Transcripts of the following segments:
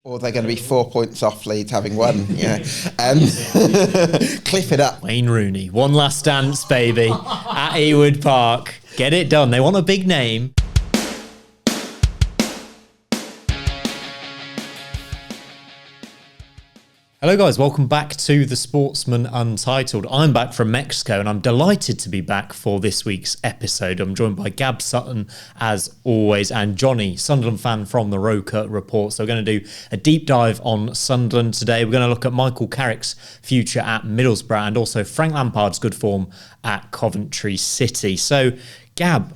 Or they're going to be 4 points off Leeds having won. Yeah. Clip it up. Wayne Rooney, one last dance, baby, at Ewood Park. Get it done. They want a big name. Hello guys, welcome back to The Sportsman Untitled. I'm back from Mexico and I'm delighted to be back for this week's episode. I'm joined by Gab Sutton as always and Jonny, Sunderland fan from the Roker Report. So we're going to do a deep dive on Sunderland today. We're going to look at Michael Carrick's future at Middlesbrough and also Frank Lampard's good form at Coventry City. So Gab,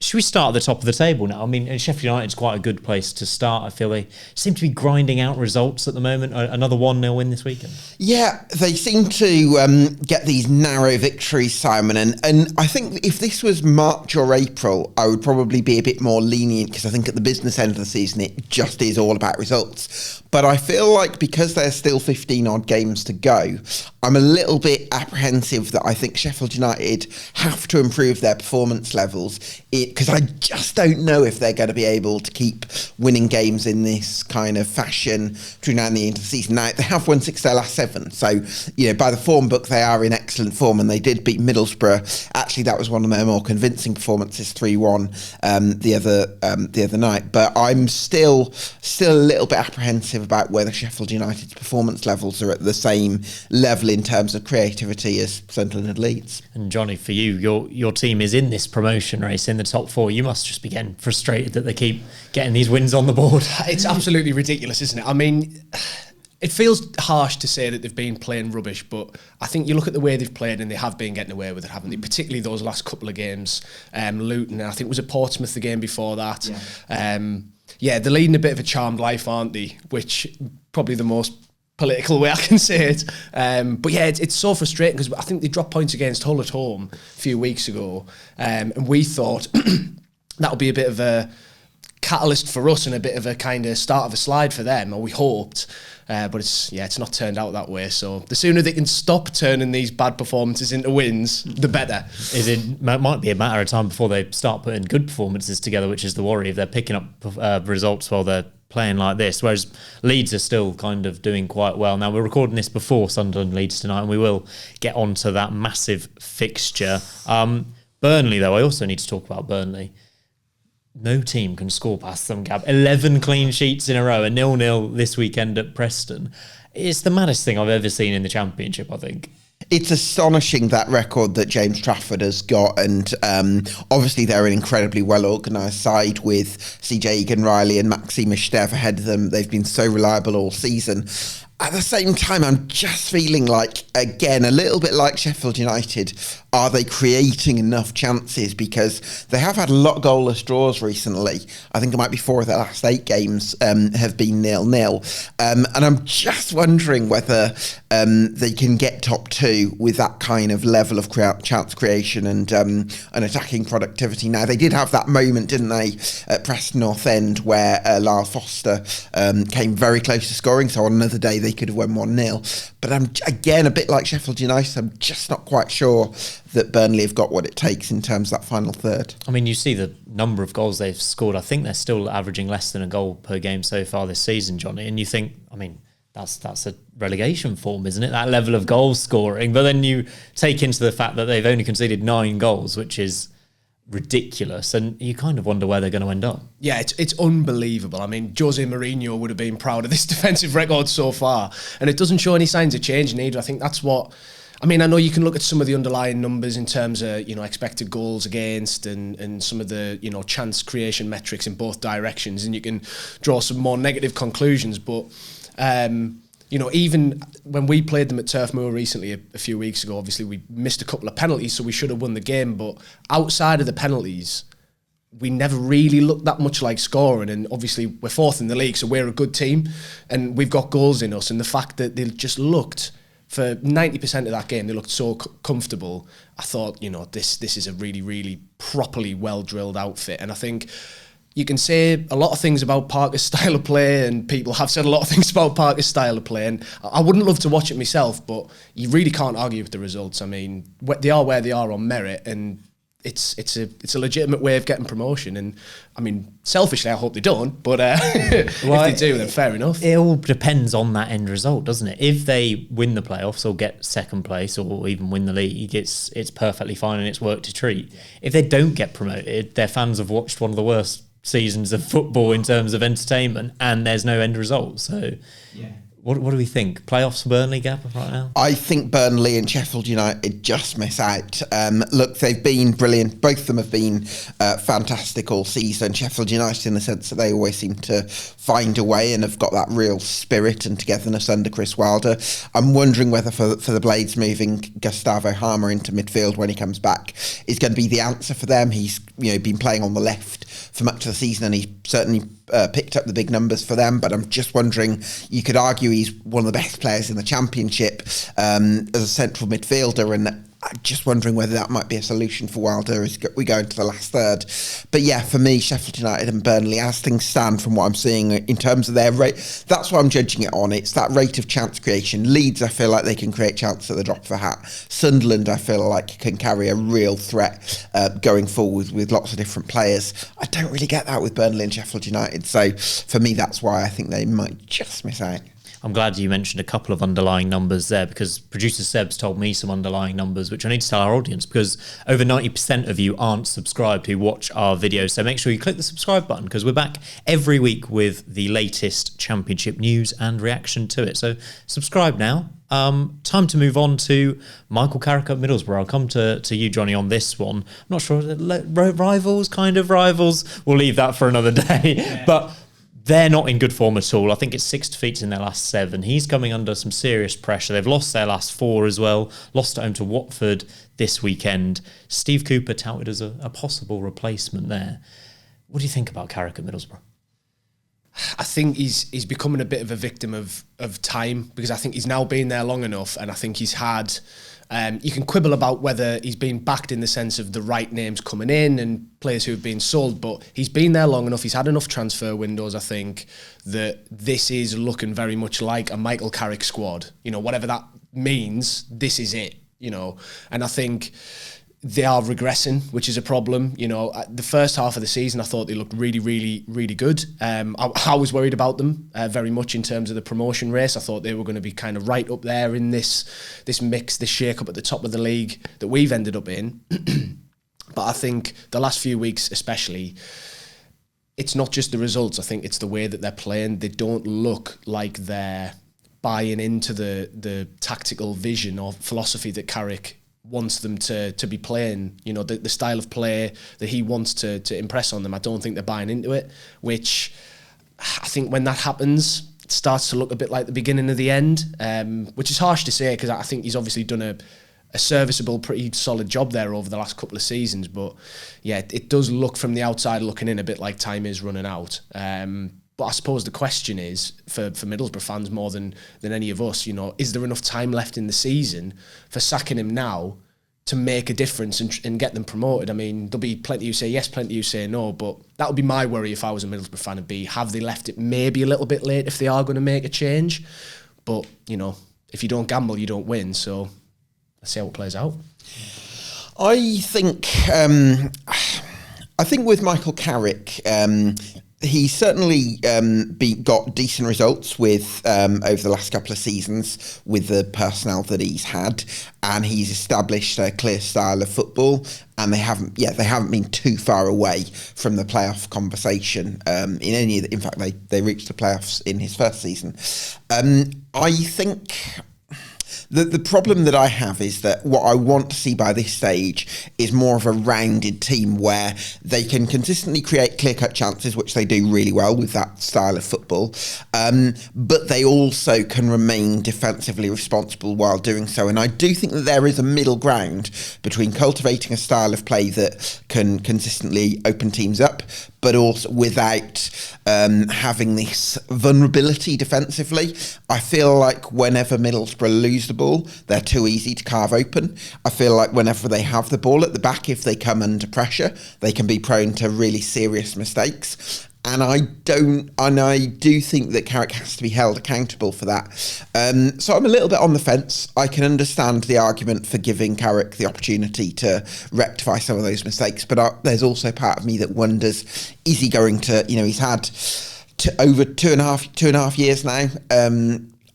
should we start at the top of the table now? Sheffield United's quite a good place to start. I feel they seem to be grinding out results at the moment. Another 1-0 win this weekend. Yeah, they seem to get these narrow victories, Simon. And I think if this was March or April, I would probably be a bit more lenient because I think at the business end of the season, it just is all about results. But I feel like because there's still 15 odd games to go, I'm a little bit apprehensive that I think Sheffield United have to improve their performance levels because I just don't know if they're going to be able to keep winning games in this kind of fashion between now and the end of the season. Now, they have won 6 of their last 7. So, by the form book, they are in excellent form and they did beat Middlesbrough. Actually, that was one of their more convincing performances, 3-1 the other night. But I'm still a little bit apprehensive about whether Sheffield United's performance levels are at the same level in terms of creativity as Sunderland and Leeds. And Jonny, for you, your team is in this promotion race in the top 4. You must just be getting frustrated that they keep getting these wins on the board. It's absolutely ridiculous, isn't it? It feels harsh to say that they've been playing rubbish, but I think you look at the way they've played and they have been getting away with it, haven't they? Particularly those last couple of games. Luton, I think it was at Portsmouth the game before that. Yeah. They're leading a bit of a charmed life, aren't they? Which probably the most political way I can say it. But yeah, it's so frustrating because I think they dropped points against Hull at home a few weeks ago. And we thought that would be a bit of a catalyst for us and a bit of a kind of start of a slide for them, or we hoped. But it's not turned out that way. So the sooner they can stop turning these bad performances into wins, the better. It might be a matter of time before they start putting good performances together, which is the worry if they're picking up results while they're playing like this, whereas Leeds are still kind of doing quite well. Now, we're recording this before Sunderland Leeds tonight, and we will get onto that massive fixture. Burnley, though, I also need to talk about Burnley. No team can score past them, Gab. 11 clean sheets in a row, a 0-0 this weekend at Preston. It's the maddest thing I've ever seen in the Championship, I think. It's astonishing, that record that James Trafford has got, and obviously they're an incredibly well-organised side with CJ Egan-Riley and Maxime Estev ahead of them. They've been so reliable all season. At the same time, I'm just feeling like, again, a little bit like Sheffield United, are they creating enough chances? Because they have had a lot of goalless draws recently. I think it might be 4 of their last 8 games have been 0-0. And I'm just wondering whether they can get top 2 with that kind of level of chance creation and attacking productivity. Now, they did have that moment, didn't they, at Preston North End, where Lyle Foster came very close to scoring. So on another day, they could have won 1-0. But I'm, again, a bit like Sheffield United, I'm just not quite sure that Burnley have got what it takes in terms of that final third. You see the number of goals they've scored. I think they're still averaging less than a goal per game so far this season, Jonny. And you think, that's a relegation form, isn't it? That level of goal scoring. But then you take into the fact that they've only conceded 9 goals, which is ridiculous, and you kind of wonder where they're going to end up. Yeah, it's unbelievable. Jose Mourinho would have been proud of this defensive record so far, and it doesn't show any signs of changing either. I think that's what... I know you can look at some of the underlying numbers in terms of, expected goals against and some of the, chance creation metrics in both directions, and you can draw some more negative conclusions, but... even when we played them at Turf Moor recently a few weeks ago, obviously we missed a couple of penalties, so we should have won the game. But outside of the penalties, we never really looked that much like scoring. And obviously we're 4th in the league, so we're a good team and we've got goals in us. And the fact that they just looked, for 90% of that game, they looked so comfortable. I thought, this is a really, really properly well-drilled outfit. And I think... you can say a lot of things about Parker's style of play, and people have said a lot of things about Parker's style of play, and I wouldn't love to watch it myself, but you really can't argue with the results. They are where they are on merit, and it's a legitimate way of getting promotion. And I mean, selfishly, I hope they don't. But if they do, then fair enough. It all depends on that end result, doesn't it? If they win the playoffs or get second place or even win the league, it's perfectly fine and it's worked a treat. If they don't get promoted, their fans have watched one of the worst seasons of football in terms of entertainment, and there's no end result. So, What do we think? Playoffs for Burnley, Gab, right now? I think Burnley and Sheffield United just miss out. Look, they've been brilliant. Both of them have been fantastic all season. Sheffield United in the sense that they always seem to find a way and have got that real spirit and togetherness under Chris Wilder. I'm wondering whether for the Blades moving Gustavo Harmer into midfield when he comes back is going to be the answer for them. He's been playing on the left for much of the season, and he certainly picked up the big numbers for them. But I'm just wondering, you could argue he's one of the best players in the Championship as a central midfielder, and I'm just wondering whether that might be a solution for Wilder as we go into the last third. But yeah, for me, Sheffield United and Burnley, as things stand from what I'm seeing in terms of their rate, that's what I'm judging it on. It's that rate of chance creation. Leeds, I feel like they can create chance at the drop of a hat. Sunderland, I feel like can carry a real threat going forward with lots of different players. I don't really get that with Burnley and Sheffield United. So for me, that's why I think they might just miss out. I'm glad you mentioned a couple of underlying numbers there, because producer Seb's told me some underlying numbers, which I need to tell our audience, because over 90% of you aren't subscribed who watch our videos. So make sure you click the subscribe button, because we're back every week with the latest Championship news and reaction to it. So subscribe now. Time to move on to Michael Carrick at Middlesbrough. I'll come to you, Jonny, on this one. I'm not sure, rivals. We'll leave that for another day. Yeah. But they're not in good form at all. I think it's 6 defeats in their last 7. He's coming under some serious pressure. They've lost their last 4 as well. Lost at home to Watford this weekend. Steve Cooper touted as a possible replacement there. What do you think about Carrick at Middlesbrough? I think he's becoming a bit of a victim of time, because I think he's now been there long enough, and I think he's had... you can quibble about whether he's been backed in the sense of the right names coming in and players who have been sold, but he's been there long enough. He's had enough transfer windows, I think, that this is looking very much like a Michael Carrick squad. Whatever that means, this is it, And I think they are regressing, which is a problem. The first half of the season, I thought they looked really, really, really good. I was worried about them very much in terms of the promotion race. I thought they were going to be kind of right up there in this mix, this shake-up at the top of the league that we've ended up in. But I think the last few weeks especially, it's not just the results. I think it's the way that they're playing. They don't look like they're buying into the tactical vision or philosophy that Carrick wants them to be playing, the style of play that he wants to impress on them. I don't think they're buying into it, which I think when that happens, it starts to look a bit like the beginning of the end, which is harsh to say, because I think he's obviously done a serviceable, pretty solid job there over the last couple of seasons. But yeah, it does look from the outside looking in a bit like time is running out. But I suppose the question is, for Middlesbrough fans more than any of us, is there enough time left in the season for sacking him now to make a difference and get them promoted? I mean, there'll be plenty who say yes, plenty who say no, but that would be my worry if I was a Middlesbrough fan, and be, have they left it maybe a little bit late if they are going to make a change? But, if you don't gamble, you don't win. So let's see how it plays out. I think with Michael Carrick, he certainly got decent results with over the last couple of seasons with the personnel that he's had, and he's established a clear style of football. And they haven't been too far away from the playoff conversation in fact, they reached the playoffs in his first season. I think the problem that I have is that what I want to see by this stage is more of a rounded team where they can consistently create clear-cut chances, which they do really well with that style of football, but they also can remain defensively responsible while doing so. And I do think that there is a middle ground between cultivating a style of play that can consistently open teams up, but also without having this vulnerability defensively. I feel like whenever Middlesbrough lose the ball, they're too easy to carve open. I feel like whenever they have the ball at the back, if they come under pressure, they can be prone to really serious mistakes. And I do think that Carrick has to be held accountable for that. So I'm a little bit on the fence. I can understand the argument for giving Carrick the opportunity to rectify some of those mistakes, but there's also part of me that wonders, is he going to, he's had over two and a half years now.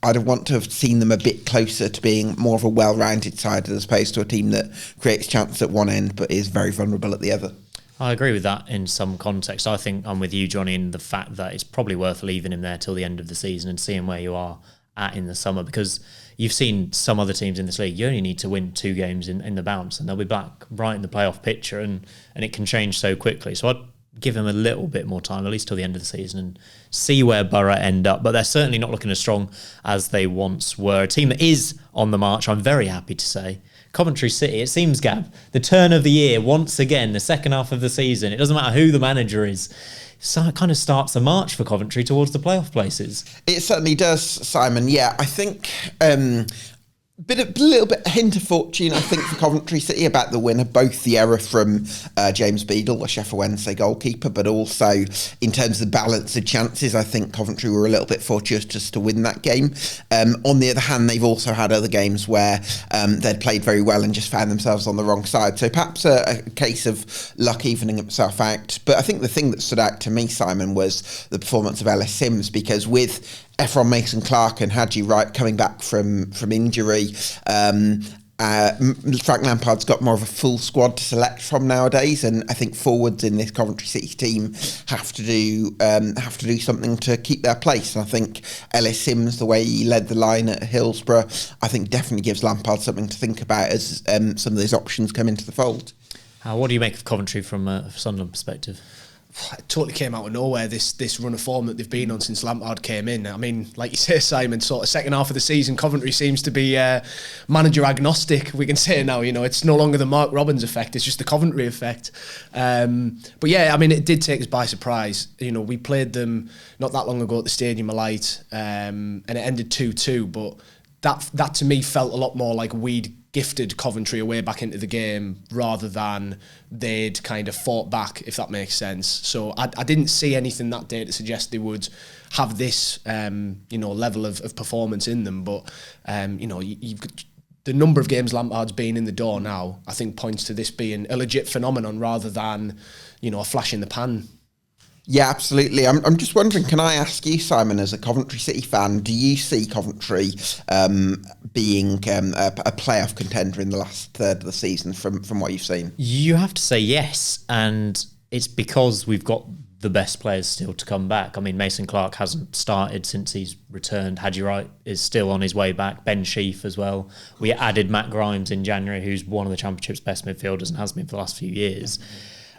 I'd want to have seen them a bit closer to being more of a well-rounded side as opposed to a team that creates chance at one end but is very vulnerable at the other. I agree with that in some context. I think I'm with you, Jonny, in the fact that it's probably worth leaving him there till the end of the season and seeing where you are at in the summer, because you've seen some other teams in this league, you only need to win 2 games in the bounce and they'll be back right in the playoff picture, and it can change so quickly. So I'd give him a little bit more time, at least till the end of the season, and see where Borough end up. But they're certainly not looking as strong as they once were. A team that is on the march, I'm very happy to say, Coventry City. It seems, Gab, the turn of the year, once again, the second half of the season, it doesn't matter who the manager is, so it kind of starts a march for Coventry towards the playoff places. It certainly does, Simon. Yeah, I think a little bit hint of fortune, I think, for Coventry City about the winner, both the error from James Beadle, the Sheffield Wednesday goalkeeper, but also in terms of the balance of chances, I think Coventry were a little bit fortuitous to win that game. On the other hand, they've also had other games where they'd played very well and just found themselves on the wrong side. So perhaps a case of luck evening itself out. But I think the thing that stood out to me, Simon, was the performance of Ellis Sims, because with Ephron Mason-Clark and Haji Wright coming back from injury, Frank Lampard's got more of a full squad to select from nowadays, and I think forwards in this Coventry City team have to do something to keep their place. And I think Ellis Sims, the way he led the line at Hillsborough, I think definitely gives Lampard something to think about as some of those options come into the fold. What do you make of Coventry from a Sunderland perspective? It totally came out of nowhere, this run of form that they've been on since Lampard came in. I mean, like you say, Simon, sort of second half of the season, Coventry seems to be manager agnostic, we can say now. It's no longer the Mark Robbins effect, it's just the Coventry effect. But yeah, I mean, it did take us by surprise. We played them not that long ago at the Stadium of Light, and it ended 2-2, but that to me felt a lot more like we'd gifted Coventry away back into the game rather than they'd kind of fought back, if that makes sense. So I didn't see anything that day to suggest they would have this level of performance in them. But you've got the number of games Lampard's been in the door now, I think points to this being a legit phenomenon rather than a flash in the pan. Yeah, absolutely. I'm just wondering, can I ask you, Simon, as a Coventry City fan, do you see Coventry being a playoff contender in the last third of the season from what you've seen? You have to say yes, and it's because we've got the best players still to come back. I mean, Mason Clark hasn't started since he's returned. Haji Wright is still on his way back. Ben Sheaf as well. We added Matt Grimes in January, who's one of the Championship's best midfielders and has been for the last few years.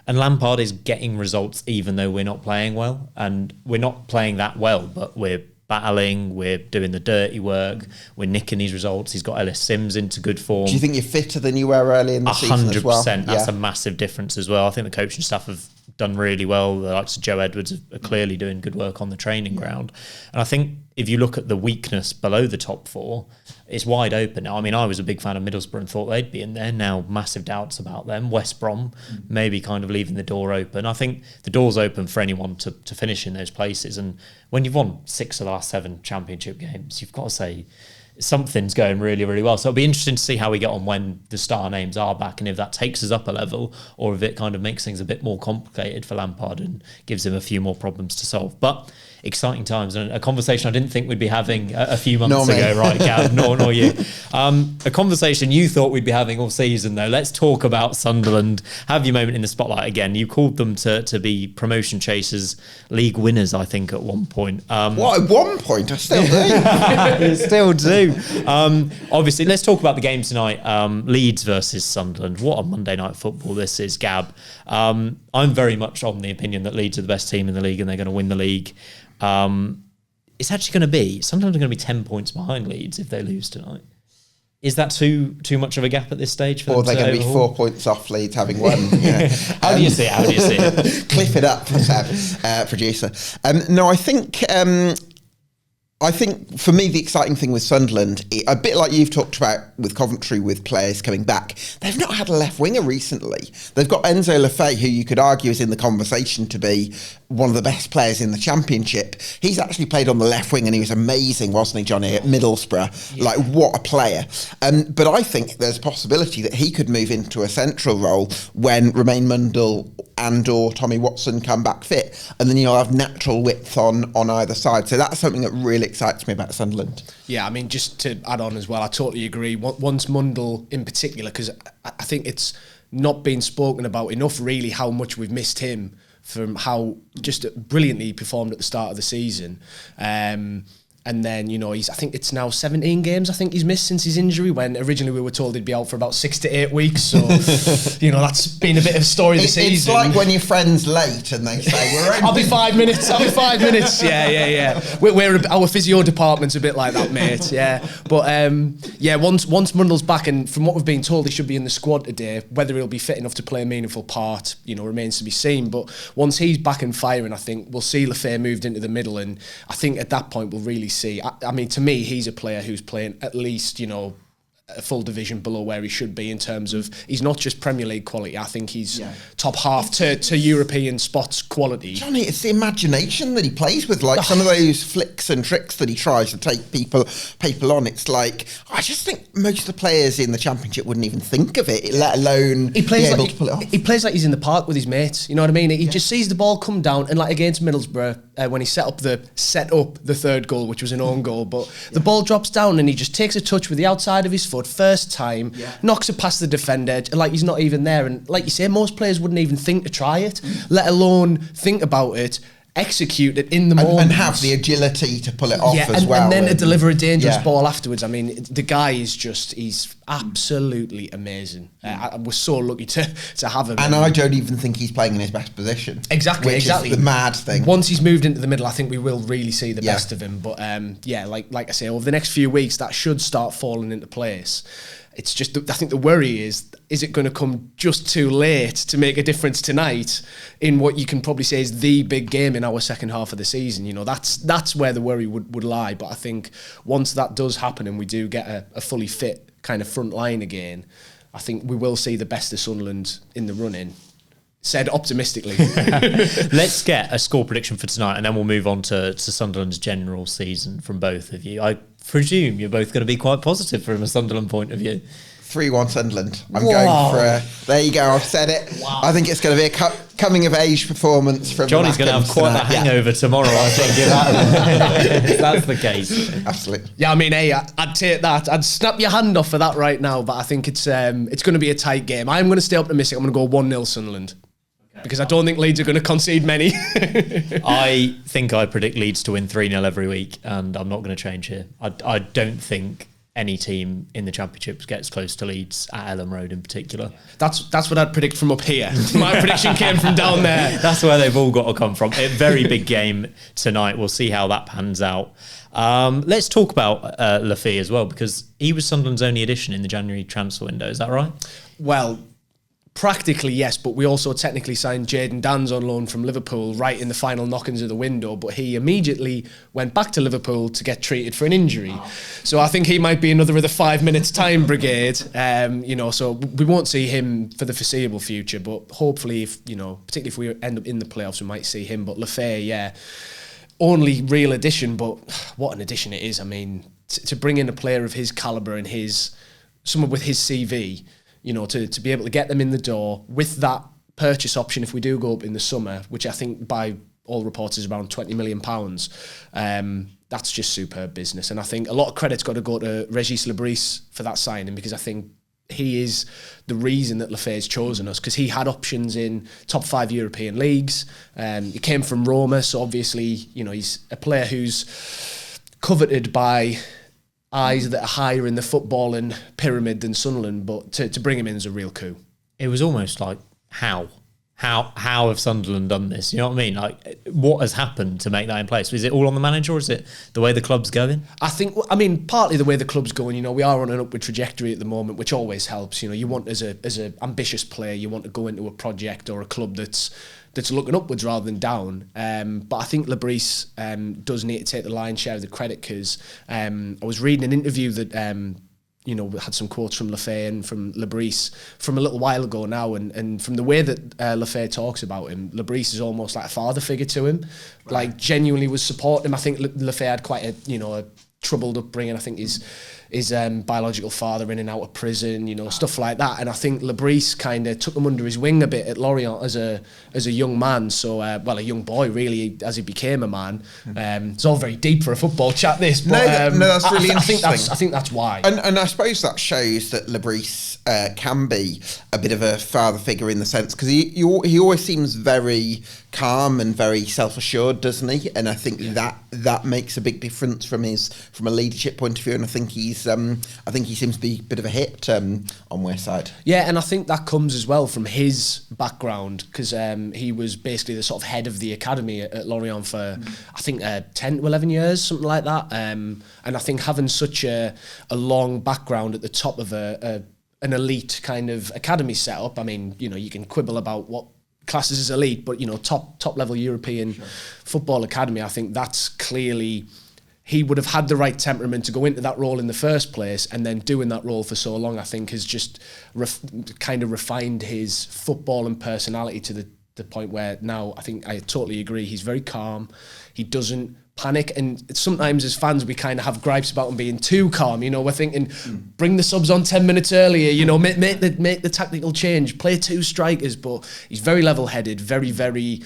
And Lampard is getting results even though we're not playing well. And we're not playing that well, but we're battling, we're doing the dirty work, we're nicking these results. He's got Ellis Sims into good form. Do you think you're fitter than you were early in the season as well? 100%. That's a massive difference as well. I think the coaching staff have done really well. The likes of Joe Edwards are clearly doing good work on the training ground. And I think if you look at the weakness below the top four, it's wide open now. I mean, I was a big fan of Middlesbrough and thought they'd be in there. Now, massive doubts about them. West Brom, maybe kind of leaving the door open. I think the door's open for anyone to finish in those places. And when you've won 6 of the last 7 championship games, you've got to say something's going really, really well. So it'll be interesting to see how we get on when the star names are back and if that takes us up a level or if it kind of makes things a bit more complicated for Lampard and gives him a few more problems to solve. But exciting times and a conversation I didn't think we'd be having a few months ago, right, Gab? Nor you. A conversation you thought we'd be having all season, though. Let's talk about Sunderland. Have your moment in the spotlight again. You called them to be promotion chasers, league winners, I think, at one point. What, at one point? I still do. You still do. Obviously, let's talk about the game tonight. Leeds versus Sunderland. What a Monday night football this is, Gab. I'm very much on the opinion that Leeds are the best team in the league and they're going to win the league. It's actually going to be, sometimes they're going to be 10 points behind Leeds if they lose tonight. Is that too much of a gap at this stage for them? Or they're going to be 4 points off Leeds having won. Yeah. How do you see it? Clip it up, producer. No, I think I think, for me, the exciting thing with Sunderland, a bit like you've talked about with Coventry, with players coming back, they've not had a left winger recently. They've got Enzo Lefebvre, who you could argue is in the conversation to be one of the best players in the Championship. He's actually played on the left wing, and he was amazing, wasn't he, Jonny, at Middlesbrough? Yeah. Like, what a player. But I think there's a possibility that he could move into a central role when Romain Mundle and or Tommy Watson come back fit, and then you'll have natural width on either side. So that's something that really excites me about Sunderland. Yeah, I mean, just to add on as well, I totally agree. Once Mundle in particular, because I think it's not been spoken about enough really how much we've missed him from how just brilliantly he performed at the start of the season. And then, I think it's now 17 games I think he's missed since his injury, when originally we were told he'd be out for about 6 to 8 weeks. So, that's been a bit of a story of the season. It's like when your friend's late and they say, I'll be 5 minutes. Yeah. Our physio department's a bit like that, mate. Yeah. But, once Mundle's back, and from what we've been told, he should be in the squad today. Whether he'll be fit enough to play a meaningful part, remains to be seen. But once he's back and firing, I think we'll see Lefebvre moved into the middle. And I think at that point we'll really see. I mean, to me, he's a player who's playing at least, a full division below where he should be in terms of, he's not just Premier League quality. I think he's top half to European spots quality. Jonny, it's the imagination that he plays with, like some of those flicks and tricks that he tries to take people on. It's like, I just think most of the players in the Championship wouldn't even think of it, let alone be able to pull it off. He plays like he's in the park with his mates, you know what I mean? He just sees the ball come down, and like against Middlesbrough, when he set up the third goal, which was an own goal, but the ball drops down and he just takes a touch with the outside of his foot, first time, knocks it past the defender, like he's not even there. And like you say, most players wouldn't even think to try it, let alone think about it, execute it in the moment. And have the agility to pull it off as well. And then to deliver a dangerous ball afterwards. I mean, the guy is just, he's absolutely amazing. We're so lucky to have him. And I don't even think he's playing in his best position. Exactly. Is the mad thing. Once he's moved into the middle, I think we will really see the best of him. But like I say, over the next few weeks, that should start falling into place. It's just, I think the worry is it going to come just too late to make a difference tonight in what you can probably say is the big game in our second half of the season? That's where the worry would lie. But I think once that does happen and we do get a fully fit kind of front line again, I think we will see the best of Sunderland in the run-in. Said optimistically. Let's get a score prediction for tonight, and then we'll move on to Sunderland's general season from both of you. I presume you're both going to be quite positive from a Sunderland point of view. 3-1 Sunderland. I'm going for there you go, I've said it. Wow. I think it's going to be a coming of age performance from Johnny's going to have quite a hangover tomorrow, I think, if that's the case. Absolutely. Yeah, I mean, hey, I'd take that. I'd snap your hand off for that right now, but I think it's going to be a tight game. I'm going to stay optimistic. I'm going to go 1-0 Sunderland. Because I don't think Leeds are going to concede many. I think I predict Leeds to win 3-0 every week, and I'm not going to change here. I don't think any team in the Championship gets close to Leeds at Elland Road in particular. That's what I'd predict from up here. My prediction came from down there. That's where they've all got to come from. A very big game tonight. We'll see how that pans out. Let's talk about Lefebvre as well, because he was Sunderland's only addition in the January transfer window. Is that right? Well, practically, yes, but we also technically signed Jayden Danns on loan from Liverpool right in the final knock-ins of the window, but he immediately went back to Liverpool to get treated for an injury. So I think he might be another of the 5 minutes time brigade, so we won't see him for the foreseeable future, but hopefully, particularly if we end up in the playoffs, we might see him. But Lefebvre, only real addition, but what an addition it is. I mean, to bring in a player of his calibre and someone with his CV, to be able to get them in the door with that purchase option if we do go up in the summer, which I think by all reports is around £20 million, that's just superb business. And I think a lot of credit's got to go to Régis Lebris for that signing, because I think he is the reason that Lefebvre's chosen us, because he had options in top 5 European leagues. He came from Roma, so obviously, he's a player who's coveted by eyes that are higher in the footballing pyramid than Sunderland, but to bring him in is a real coup. It was almost like, how how have Sunderland done this? You know what I mean? Like, what has happened to make that in place? Is it all on the manager, or is it the way the club's going? I mean, partly the way the club's going. You know, we are on an upward trajectory at the moment, which always helps. You know, you want as a ambitious player, you want to go into a project or a club that's looking upwards rather than down. But I think Lebris does need to take the lion's share of the credit, because I was reading an interview that you know, had some quotes from Lefay and from Lebris from a little while ago now, and from the way that Lefay talks about him, Lebris is almost like a father figure to him. Right. Like, genuinely was supporting him. I think Lefay had quite a troubled upbringing. I think his biological father in and out of prison, you know, stuff like that. And I think Lebris kind of took him under his wing a bit at Lorient as a young man. So, a young boy, really, as he became a man. It's all very deep for a football chat, this. But, no, that's really interesting. I think that's why. And I suppose that shows that Lebris can be a bit of a father figure in the sense, because he always seems very calm and very self-assured, doesn't he? And I think that makes a big difference from a leadership point of view. And I think he seems to be a bit of a hit on West Side. Yeah, and I think that comes as well from his background, because he was basically the sort of head of the academy at Lorient for I think 10 to 11 years, something like that. And I think having such a long background at the top of an elite kind of academy setup, I mean, you know, you can quibble about what classes as elite, but, you know, top level European football academy, I think that's clearly, he would have had the right temperament to go into that role in the first place, and then doing that role for so long, I think, has just kind of refined his football and personality to the point where now I think I totally agree. He's very calm. He doesn't panic, and sometimes as fans we kind of have gripes about him being too calm. You know, we're thinking, bring the subs on 10 minutes earlier. You know, make the tactical change, play two strikers. But he's very level-headed, very, very.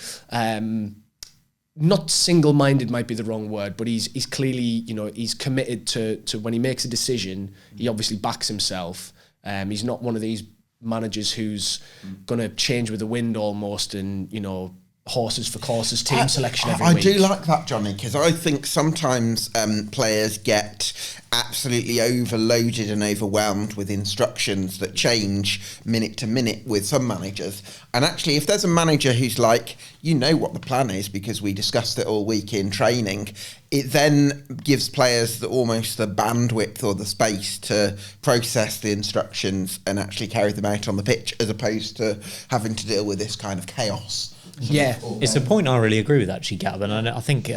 Not single-minded might be the wrong word, but he's clearly, you know, he's committed to when he makes a decision, he obviously backs himself. He's not one of these managers who's going to change with the wind almost, and, you know, horses for courses, team selection every week. I do like that, Jonny, because I think sometimes players get absolutely overloaded and overwhelmed with instructions that change minute to minute with some managers. And actually, if there's a manager who's like, you know what the plan is because we discussed it all week in training, it then gives players almost the bandwidth or the space to process the instructions and actually carry them out on the pitch, as opposed to having to deal with this kind of chaos. Yeah, it's a point I really agree with, actually, Gab, and I think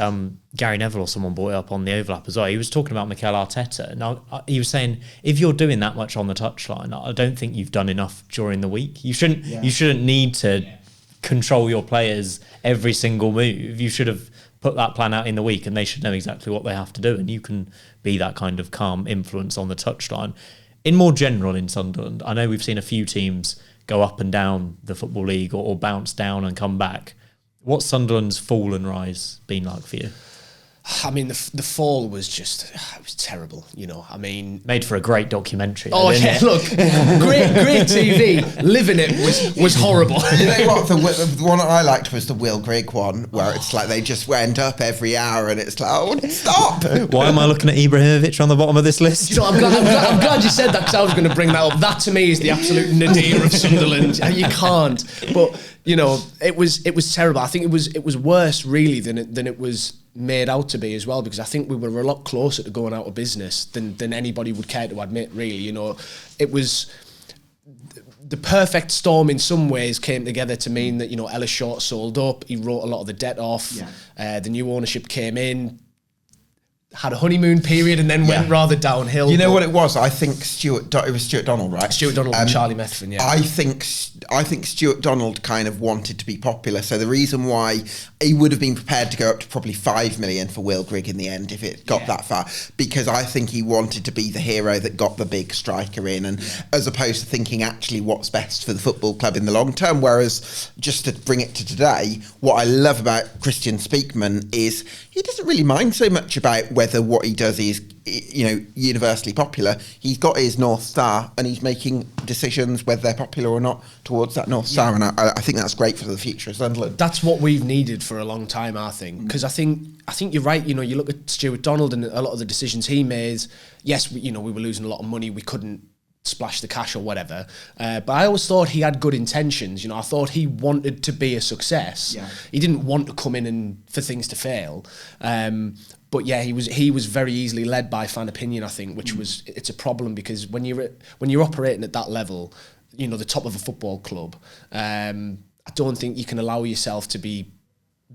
Gary Neville or someone brought it up on the overlap as well. He was talking about Mikel Arteta, and he was saying, if you're doing that much on the touchline, I don't think you've done enough during the week. You shouldn't need to control your players every single move. You should have put that plan out in the week, and they should know exactly what they have to do, and you can be that kind of calm influence on the touchline. In more general in Sunderland, I know we've seen a few teams go up and down the Football League or bounce down and come back. What's Sunderland's fall and rise been like for you? I mean, the fall was just, it was terrible, you know. I mean, made for a great documentary. Oh yeah, look, great TV. Living it was horrible. You know what? The one I liked was the Will Grigg one, where it's like they just went up every hour, and it's like, oh, stop! Why am I looking at Ibrahimovic on the bottom of this list? You know, I'm glad you said that, because I was going to bring that up. That to me is the absolute nadir of Sunderland. You can't. But you know, it was terrible. I think it was worse really than it was made out to be as well, because I think we were a lot closer to going out of business than anybody would care to admit, really. You know, it was the perfect storm in some ways came together to mean that, you know, Ellis Short sold up, he wrote a lot of the debt off, the new ownership came in, had a honeymoon period, and then went rather downhill. You know what it was? I think it was Stuart Donald, right? Stuart Donald and Charlie Methven, yeah. I think Stuart Donald kind of wanted to be popular, so the reason why he would have been prepared to go up to probably 5 million for Will Grigg in the end if it got that far, because I think he wanted to be the hero that got the big striker in, and as opposed to thinking actually what's best for the football club in the long term. Whereas, just to bring it to today, what I love about Christian Speakman is he doesn't really mind so much about whether what he does is, you know, universally popular. He's got his North Star, and he's making decisions, whether they're popular or not, towards that North Star. And I think that's great for the future of Sunderland. That's what we've needed for a long time, I think. Because I think you're right. You know, you look at Stuart Donald and a lot of the decisions he made. Yes, we were losing a lot of money. We couldn't splash the cash or whatever. But I always thought he had good intentions. You know, I thought he wanted to be a success. Yeah. He didn't want to come in and for things to fail. But yeah, he was very easily led by fan opinion, I think, which it's a problem, because when you're operating at that level, you know, the top of a football club, I don't think you can allow yourself to be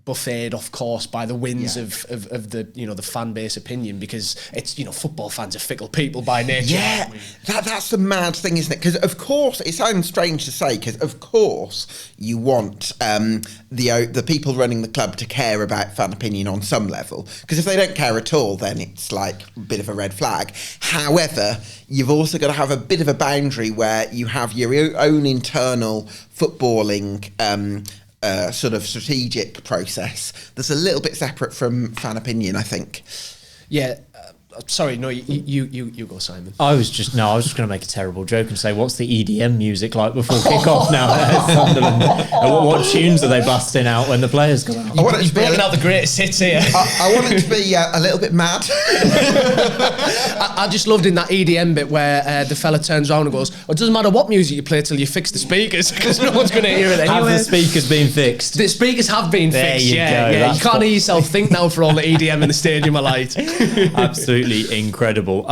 buffeted off course by the winds of the, you know, the fan base opinion, because it's, you know, football fans are fickle people by nature. Yeah, that's the mad thing, isn't it? Because of course, it sounds strange to say, because of course you want the people running the club to care about fan opinion on some level, because if they don't care at all, then it's like a bit of a red flag. However, you've also got to have a bit of a boundary where you have your own internal footballing sort of strategic process that's a little bit separate from fan opinion, I think. Yeah. Sorry, no, you go, Simon. I was just going to make a terrible joke and say, what's the EDM music like before kick-off now at Sunderland? What tunes are they busting out when the players come out? You're bringing out the greatest hits here. I want it to be a little bit mad. I just loved in that EDM bit where the fella turns around and goes, it doesn't matter what music you play till you fix the speakers, because no one's going to hear it anyway. Have the speakers been fixed? The speakers have been fixed, yeah. You can't hear yourself think now for all the EDM in the stadium of light. Absolutely incredible.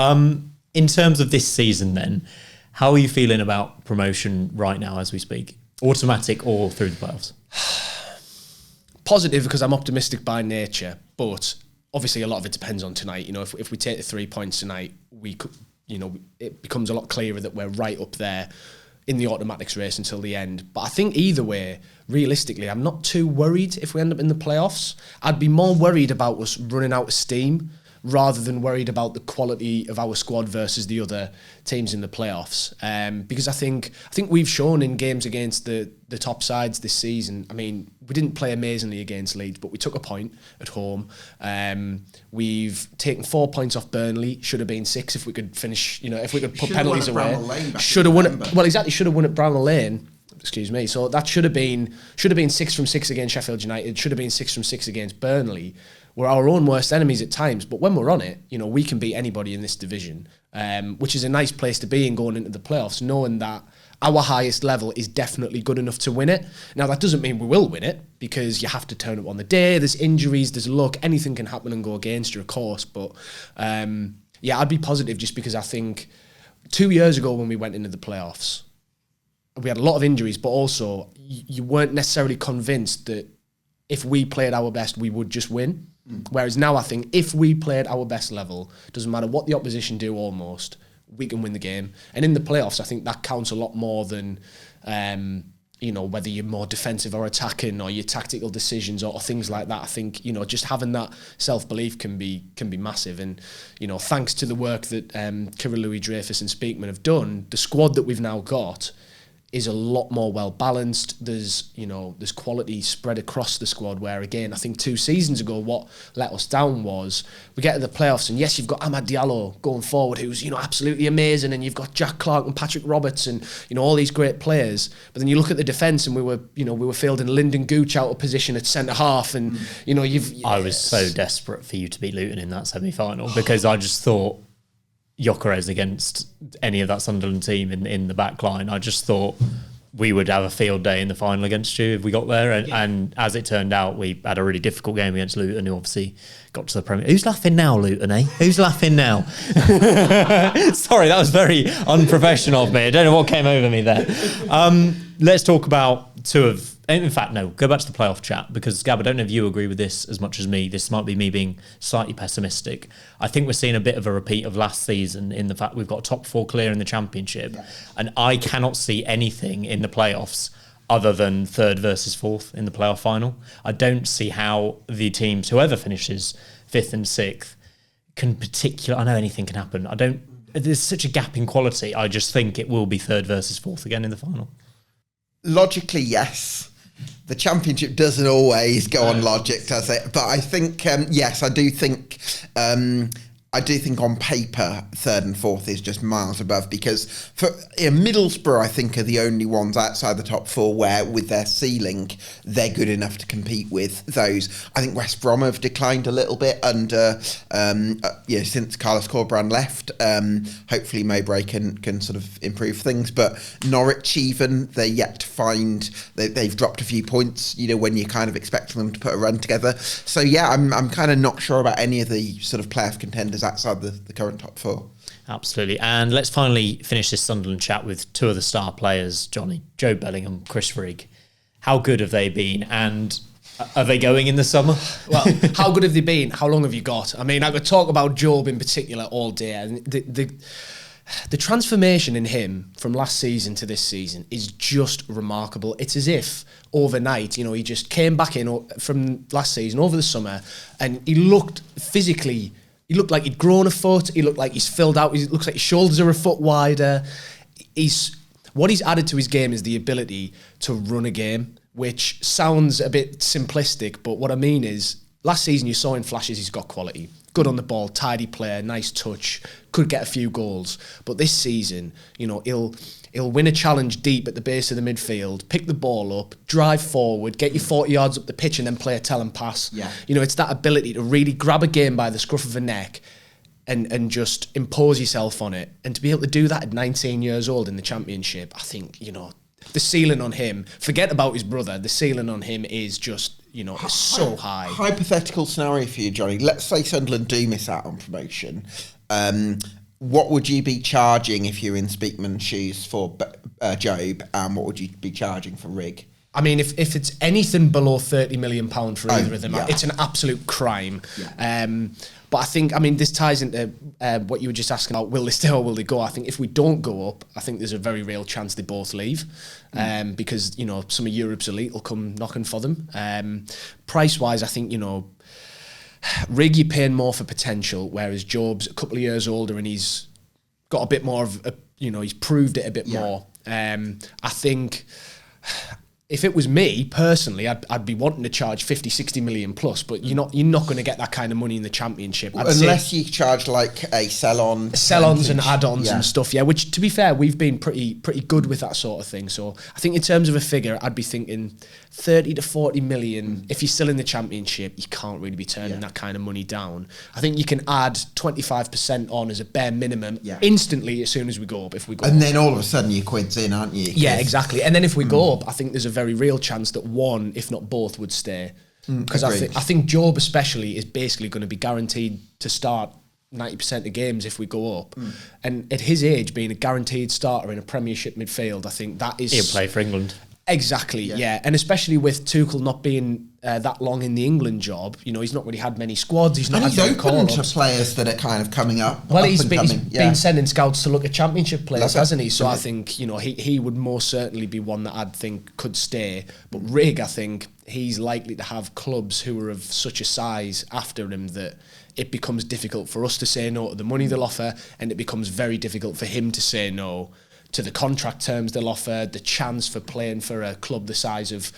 In terms of this season then, how are you feeling about promotion right now as we speak? Automatic or through the playoffs? Positive, because I'm optimistic by nature, but obviously a lot of it depends on tonight. You know, if we take the 3 points tonight, we could, you know, it becomes a lot clearer that we're right up there in the automatics race until the end. But I think either way, realistically, I'm not too worried if we end up in the playoffs. I'd be more worried about us running out of steam rather than worried about the quality of our squad versus the other teams in the playoffs. Because I think we've shown in games against the top sides this season. I mean, we didn't play amazingly against Leeds, but we took a point at home. We've taken 4 points off Burnley. Should have been 6 if we could finish, you know, if we could put penalties away. Should have won it. Well, exactly, should have won at Bramall Lane. Excuse me. So that should have been 6 from 6 against Sheffield United. Should have been 6 from 6 against Burnley. We're our own worst enemies at times, but when we're on it, you know, we can beat anybody in this division, which is a nice place to be in going into the playoffs, knowing that our highest level is definitely good enough to win it. Now, that doesn't mean we will win it, because you have to turn up on the day. There's injuries, there's luck, anything can happen and go against you, of course. But yeah, I'd be positive, just because I think 2 years ago when we went into the playoffs, we had a lot of injuries, but also you weren't necessarily convinced that if we played our best, we would just win. Whereas now I think if we played our best level, doesn't matter what the opposition do almost, we can win the game. And in the playoffs, I think that counts a lot more than, you know, whether you're more defensive or attacking or your tactical decisions or things like that. I think, you know, just having that self-belief can be massive. And, you know, thanks to the work that Kira Louis-Dreyfus and Speakman have done, the squad that we've now got is a lot more well balanced. There's quality spread across the squad, where again, I think 2 seasons ago what let us down was we get to the playoffs and yes, you've got Amad Diallo going forward, who's, you know, absolutely amazing, and you've got Jack Clark and Patrick Roberts and, you know, all these great players. But then you look at the defence and we were fielding Lyndon Gooch out of position at centre half, and you know, I was so desperate for you to beat Luton in that semi-final, because I just thought Gyökeres against any of that Sunderland team in the back line, I just thought we would have a field day in the final against you if we got there. And as it turned out, we had a really difficult game against Luton, who obviously got to the Premier. Who's laughing now, Luton, eh? Who's laughing now? Sorry, that was very unprofessional of me. I don't know what came over me there. Let's talk about two of... In fact, no, go back to the playoff chat, because, Gab, I don't know if you agree with this as much as me. This might be me being slightly pessimistic. I think we're seeing a bit of a repeat of last season in the fact we've got top 4 clear in the Championship, and I cannot see anything in the playoffs other than 3rd versus 4th in the playoff final. I don't see how the teams, whoever finishes 5th and 6th, I know anything can happen. There's such a gap in quality. I just think it will be 3rd versus 4th again in the final. Logically, yes. The Championship doesn't always go on logic, does it? But I think, yes, I do think I do think on paper, third and fourth is just miles above, because for Middlesbrough, I think, are the only ones outside the top four where, with their ceiling, they're good enough to compete with those. I think West Brom have declined a little bit under, since Carlos Corberán left. Hopefully Mowbray can sort of improve things, but Norwich even, they're yet to find, they've dropped a few points, when you kind of expect them to put a run together. So yeah, I'm kind of not sure about any of the sort of playoff contenders outside the current top four. Absolutely. And let's finally finish this Sunderland chat with two of the star players, Jonny. Jobe Bellingham, Chris Rigg. How good have they been? And are they going in the summer? Well, how good have they been? How long have you got? I mean, I could talk about Jobe in particular all day. And the transformation in him from last season to this season is just remarkable. It's as if overnight, he just came back in from last season over the summer, and he looked physically... He looked like he'd grown a foot. He looked like he's filled out. He looks like his shoulders are a foot wider. What he's added to his game is the ability to run a game, which sounds a bit simplistic, but what I mean is, last season you saw in flashes he's got quality. Good on the ball, tidy player, nice touch, could get a few goals. But this season, he'll win a challenge deep at the base of the midfield, pick the ball up, drive forward, get you 40 yards up the pitch and then play a tell and pass. Yeah. It's that ability to really grab a game by the scruff of the neck and just impose yourself on it. And to be able to do that at 19 years old in the Championship, I think, the ceiling on him, forget about his brother, the ceiling on him is just, it's so high. Hypothetical scenario for you, Jonny. Let's say Sunderland do miss out on promotion. What would you be charging if you're in Speakman's shoes for Jobe, and what would you be charging for Rigg? I mean, if it's anything below £30 million for either of them, it's an absolute crime. Yeah. But I think, this ties into what you were just asking about, will they stay or will they go? I think if we don't go up, I think there's a very real chance they both leave, because, some of Europe's elite will come knocking for them. Price-wise, I think, Rigg, you're paying more for potential, whereas Jobe's a couple of years older and he's got a bit more of he's proved it a bit more. I think if it was me personally, I'd be wanting to charge 50, 60 million plus, but you're not going to get that kind of money in the Championship. Unless you charge like a sell-ons and add-ons and stuff, which to be fair, we've been pretty good with that sort of thing. So I think in terms of a figure, I'd be thinking 30 to 40 million. If you're still in the Championship, you can't really be turning that kind of money down. I think you can add 25% on as a bare minimum instantly as soon as we go up, if we go and up. Then all of a sudden you're quids in, aren't you? Yeah, exactly. And then if we go up, I think there's a very real chance that one, if not both, would stay. Because I think Jobe especially is basically going to be guaranteed to start 90% of games if we go up. And at his age, being a guaranteed starter in a Premiership midfield, I think that is... He'll play for England. Exactly, yeah. And especially with Tuchel not being that long in the England job, he's not really had many squads. He's not. And he's open to players that are kind of coming up. Well, he's been sending scouts to look at Championship players, hasn't he? So I think he would most certainly be one that I'd think could stay. But Rigg, I think he's likely to have clubs who are of such a size after him that it becomes difficult for us to say no to the money they'll offer, and it becomes very difficult for him to say no to the contract terms they'll offer, the chance for playing for a club the size of,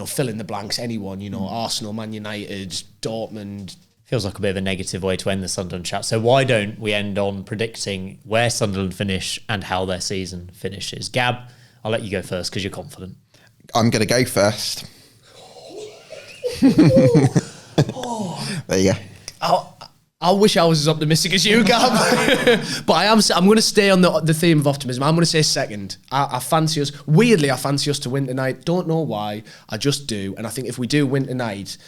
fill in the blanks, anyone, Arsenal, Man United, Dortmund. Feels like a bit of a negative way to end the Sunderland chat. So why don't we end on predicting where Sunderland finish and how their season finishes? Gab, I'll let you go first because you're confident. I'm going to go first. There you go. I wish I was as optimistic as you, Gab. But I'm going to stay on the theme of optimism. I'm going to say second. I fancy us. Weirdly, I fancy us to win tonight. Don't know why. I just do. And I think if we do win tonight,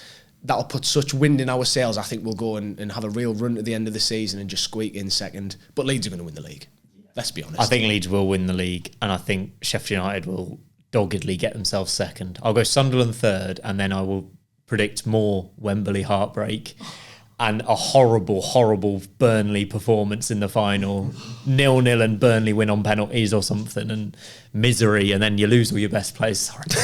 that'll put such wind in our sails. I think we'll go and have a real run at the end of the season and just squeak in second. But Leeds are going to win the league. Let's be honest. I think Leeds will win the league. And I think Sheffield United will doggedly get themselves second. I'll go Sunderland third. And then I will predict more Wembley heartbreak. And a horrible, horrible Burnley performance in the final. 0-0 and Burnley win on penalties or something, and misery, and then you lose all your best players. Sorry. You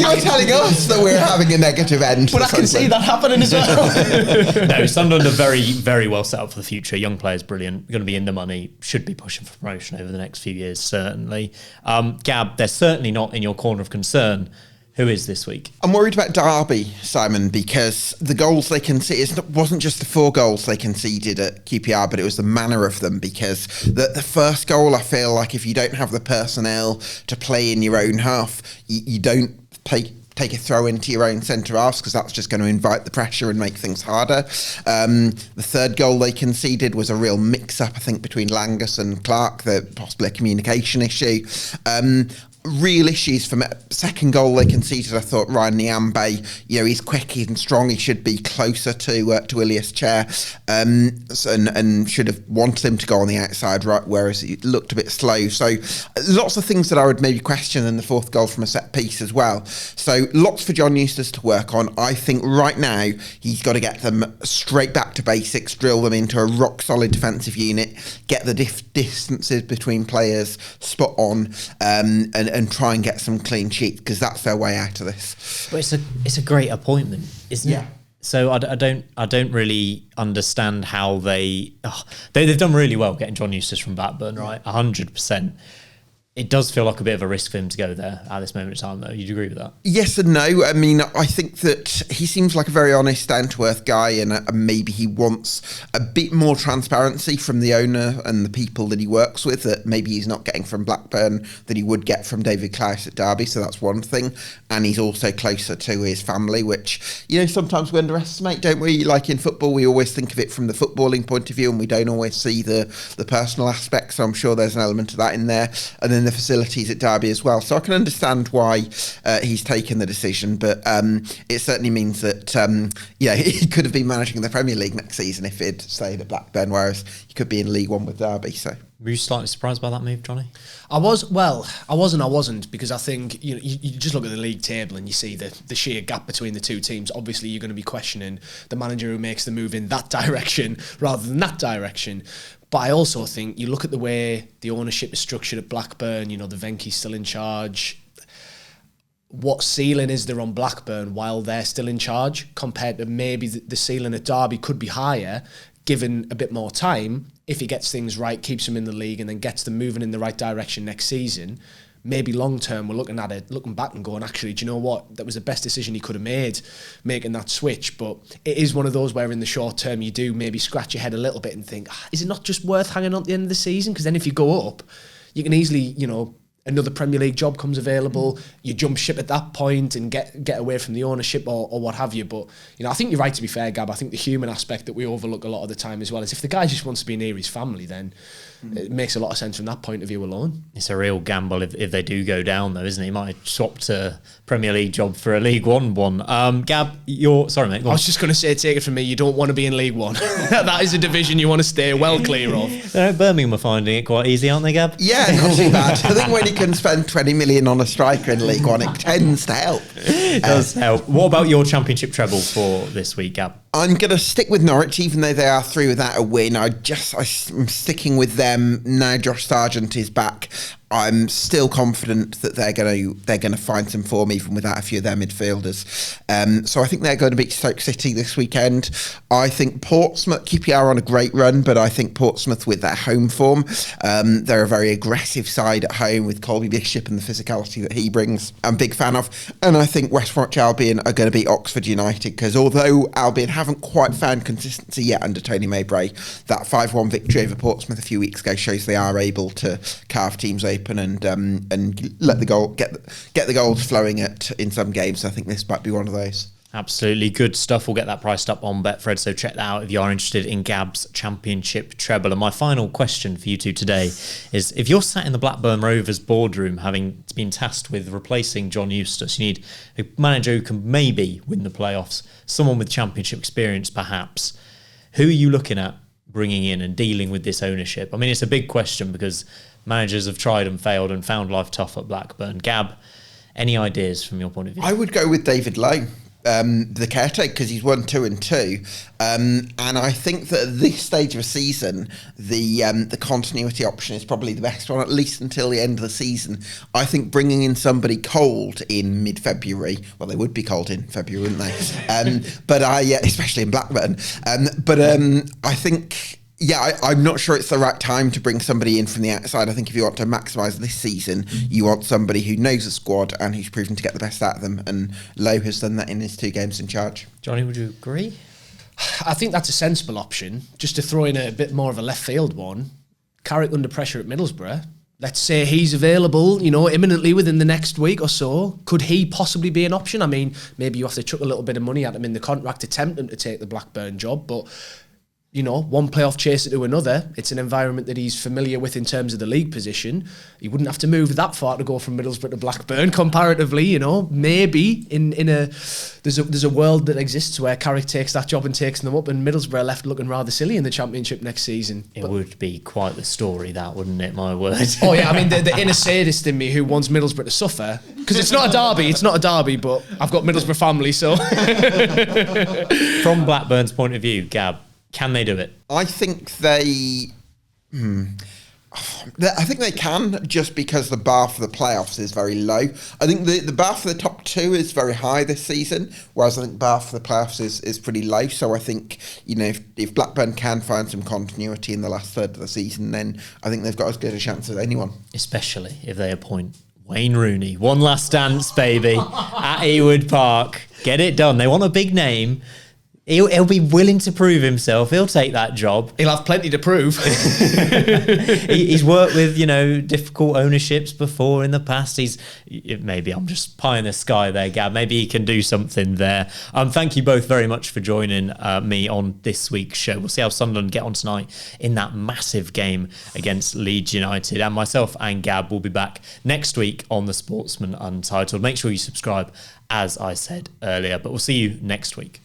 were telling us that we're having a negative end. But I can see that happening as well. No, Sunderland are very, very well set up for the future. Young players, brilliant. Going to be in the money. Should be pushing for promotion over the next few years, certainly. Gab, they're certainly not in your corner of concern. Who is this week? I'm worried about Derby, Simon, because the goals they conceded, it wasn't just the 4 goals they conceded at QPR, but it was the manner of them, because the first goal, I feel like if you don't have the personnel to play in your own half, you don't take a throw into your own centre halves, because that's just going to invite the pressure and make things harder. The third goal they conceded was a real mix-up, I think, between Langus and Clark, possibly a communication issue. Real issues from second goal they conceded. I thought Ryan Niambe, he's quick, he's strong, he should be closer to Ilias Chair, and should have wanted him to go on the outside, right, whereas he looked a bit slow. So lots of things that I would maybe question in the fourth goal from a set piece as well. So lots for John Eustace to work on. I think right now he's got to get them straight back to basics, drill them into a rock solid defensive unit, get the distances between players spot on, and try and get some clean sheets, because that's their way out of this. But it's a great appointment, isn't it? So I don't really understand how they've done really well getting John Eustace from Blackburn, right? 100%. It does feel like a bit of a risk for him to go there at this moment in time, though. You'd agree with that? Yes and no. I mean, I think that he seems like a very honest, down-to-earth guy, and maybe he wants a bit more transparency from the owner and the people that he works with that maybe he's not getting from Blackburn that he would get from David Klaus at Derby, so that's one thing. And he's also closer to his family, which, sometimes we underestimate, don't we? Like in football, we always think of it from the footballing point of view, and we don't always see the personal aspects, so I'm sure there's an element of that in there. And then the facilities at Derby as well. So I can understand why he's taken the decision, but it certainly means that, he could have been managing the Premier League next season if he'd stayed at Blackburn, whereas he could be in League One with Derby. So. Were you slightly surprised by that move, Jonny? I wasn't, because I think you just look at the league table and you see the sheer gap between the two teams. Obviously, you're going to be questioning the manager who makes the move in that direction rather than that direction. But I also think you look at the way the ownership is structured at Blackburn, the Venky's still in charge. What ceiling is there on Blackburn while they're still in charge compared to maybe the ceiling at Derby could be higher, given a bit more time, if he gets things right, keeps them in the league and then gets them moving in the right direction next season. Maybe long term, we're looking at it, looking back and going, actually, do you know what? That was the best decision he could have made, making that switch. But it is one of those where in the short term, you do maybe scratch your head a little bit and think, is it not just worth hanging on at the end of the season? Because then if you go up, you can easily, another Premier League job comes available, you jump ship at that point and get away from the ownership or what have you. But, I think you're right, to be fair, Gab. I think the human aspect that we overlook a lot of the time as well is if the guy just wants to be near his family, then it makes a lot of sense from that point of view alone. It's a real gamble if they do go down, though, isn't it? He might have swapped a Premier League job for a League One one. Gab, sorry, mate. I was just going to say, take it from me, you don't want to be in League One. That is a division you want to stay well clear of. Birmingham are finding it quite easy, aren't they, Gab? Yeah, not too bad. I think when you can spend 20 million on a striker in League One, it tends to help. It does help. What about your Championship treble for this week, Gab? I'm going to stick with Norwich, even though they are through without a win. I'm sticking with them now. Josh Sargent is back. I'm still confident that they're going to find some form even without a few of their midfielders. So I think they're going to beat Stoke City this weekend. I think Portsmouth, QPR on a great run, but I think Portsmouth with their home form, they're a very aggressive side at home with Colby Bishop and the physicality that he brings. I'm a big fan of. And I think West Bromwich Albion are going to beat Oxford United, because although Albion haven't quite found consistency yet under Tony Mowbray, that 5-1 victory over Portsmouth a few weeks ago shows they are able to carve teams open and let get the goals flowing in some games. So I think this might be one of those. Absolutely good stuff. We'll get that priced up on Betfred, so check that out if you are interested in Gab's Championship treble. And my final question for you two today is, if you're sat in the Blackburn Rovers boardroom having been tasked with replacing John Eustace, you need a manager who can maybe win the playoffs, someone with Championship experience perhaps. Who are you looking at bringing in and dealing with this ownership? I mean, it's a big question because managers have tried and failed and found life tough at Blackburn. Gab, any ideas from your point of view? I would go with David Lowe, the caretaker, because he's won 2 and 2. And I think that at this stage of a season, the continuity option is probably the best one, at least until the end of the season. I think bringing in somebody cold in mid-February, well, they would be cold in February, wouldn't they? But especially in Blackburn. I think I'm not sure it's the right time to bring somebody in from the outside. I think if you want to maximise this season, you want somebody who knows the squad and who's proven to get the best out of them. And Lowe has done that in his 2 games in charge. Jonny, would you agree? I think that's a sensible option. Just to throw in a bit more of a left field one, Carrick under pressure at Middlesbrough. Let's say he's available, imminently within the next week or so. Could he possibly be an option? I mean, maybe you have to chuck a little bit of money at him in the contract to tempt him to take the Blackburn job, but one playoff chaser to another. It's an environment that he's familiar with in terms of the league position. He wouldn't have to move that far to go from Middlesbrough to Blackburn comparatively, Maybe there's a world that exists where Carrick takes that job and takes them up, and Middlesbrough are left looking rather silly in the Championship next season. It would be quite the story, that, wouldn't it, my word? Oh yeah, I mean the inner sadist in me who wants Middlesbrough to suffer, because it's not a derby, but I've got Middlesbrough family, so. From Blackburn's point of view, Gab, can they do it? I think they can, just because the bar for the playoffs is very low. I think the bar for the top 2 is very high this season, whereas I think the bar for the playoffs is pretty low. So I think, if Blackburn can find some continuity in the last third of the season, then I think they've got as good a chance as anyone. Especially if they appoint Wayne Rooney. One last dance, baby, at Ewood Park. Get it done. They want a big name. He'll be willing to prove himself. He'll take that job. He'll have plenty to prove. He's worked with, difficult ownerships before in the past. Maybe I'm just pie in the sky there, Gab. Maybe he can do something there. Thank you both very much for joining me on this week's show. We'll see how Sunderland get on tonight in that massive game against Leeds United. And myself and Gab will be back next week on The Sportsman Untitled. Make sure you subscribe, as I said earlier. But we'll see you next week.